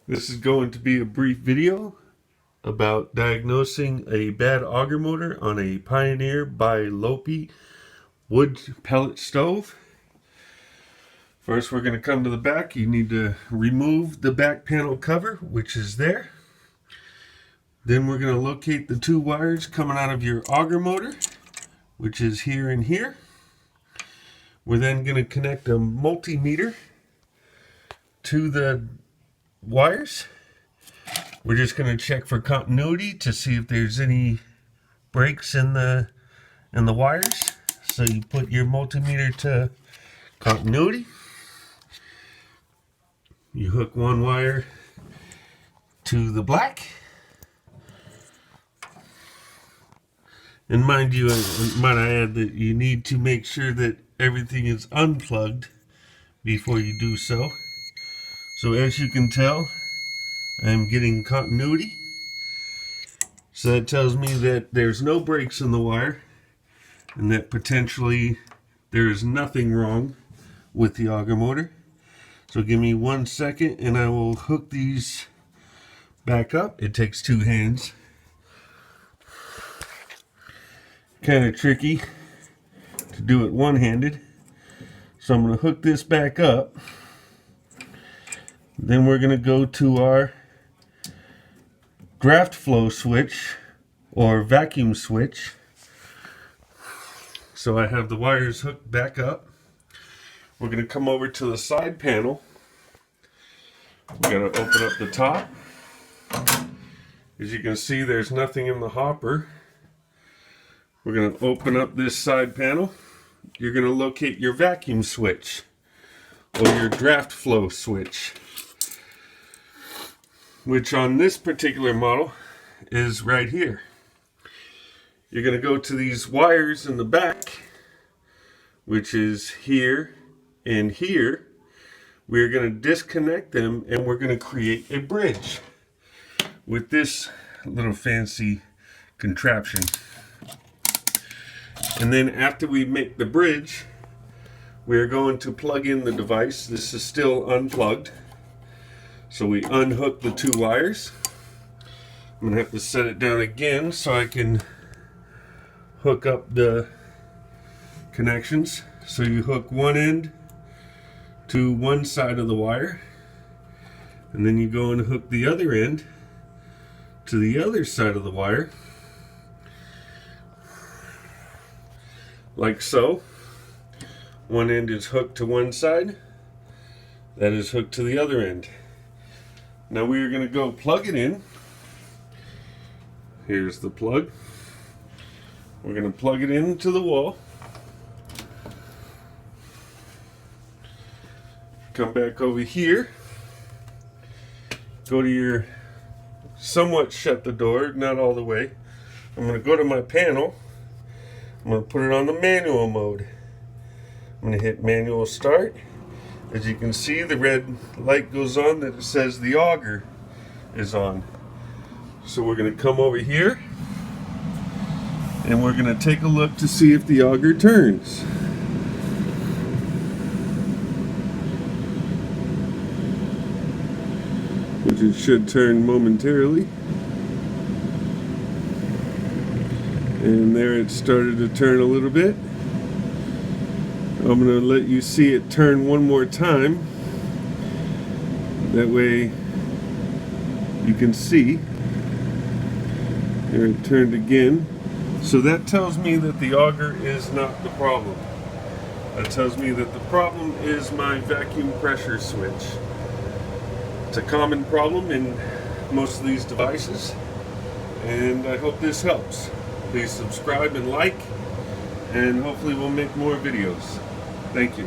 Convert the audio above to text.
This is going to be a brief video about diagnosing a bad auger motor on a Pioneer by Lopi wood pellet stove. First, we're going to come to the back. You need to remove the back panel cover, which is there. Then we're going to locate the two wires coming out of your auger motor, which is here and here. We're then going to connect a multimeter to the wires. We're just going to check for continuity to see if there's any breaks in the wires. So you put your multimeter to continuity. You hook one wire to the black. And mind you, might I add that you need to make sure that everything is unplugged before you do so. So as you can tell, I'm getting continuity. So that tells me that there's no breaks in the wire and that potentially there is nothing wrong with the auger motor. So give me 1 second and I will hook these back up. It takes two hands. Kind of tricky to do it one-handed. So I'm going to hook this back up. Then we're going to go to our draft flow switch or vacuum switch. So I have the wires hooked back up. We're going to come over to the side panel. We're going to open up the top. As you can see, there's nothing in the hopper. We're going to open up this side panel. You're going to locate your vacuum switch or your draft flow switch, which on this particular model is right here. You're going to go to these wires in the back, which is here and here. We're going to disconnect them and we're going to create a bridge with this little fancy contraption. And then after we make the bridge, we're going to plug in the device. This is still unplugged. So we unhook the two wires. I'm going to have to set it down again so I can hook up the connections. So you hook one end to one side of the wire, and then you go and hook the other end to the other side of the wire, like so. One end is hooked to one side, that is hooked to the other end. Now we are going to go plug it in. Here's the plug. We're going to plug it into the wall. Come back over here. Go to your, somewhat shut the door, not all the way. I'm going to go to my panel. I'm going to put it on the manual mode. I'm going to hit manual start. As you can see, the red light goes on that it says the auger is on. So we're going to come over here and we're going to take a look to see if the auger turns. Which it should turn momentarily. And there it started to turn a little bit. I'm going to let you see it turn one more time. That way you can see. There it turned again. So that tells me that the auger is not the problem. That tells me that the problem is my vacuum pressure switch. It's a common problem in most of these devices, and I hope this helps. Please subscribe and like, and hopefully we'll make more videos. Thank you.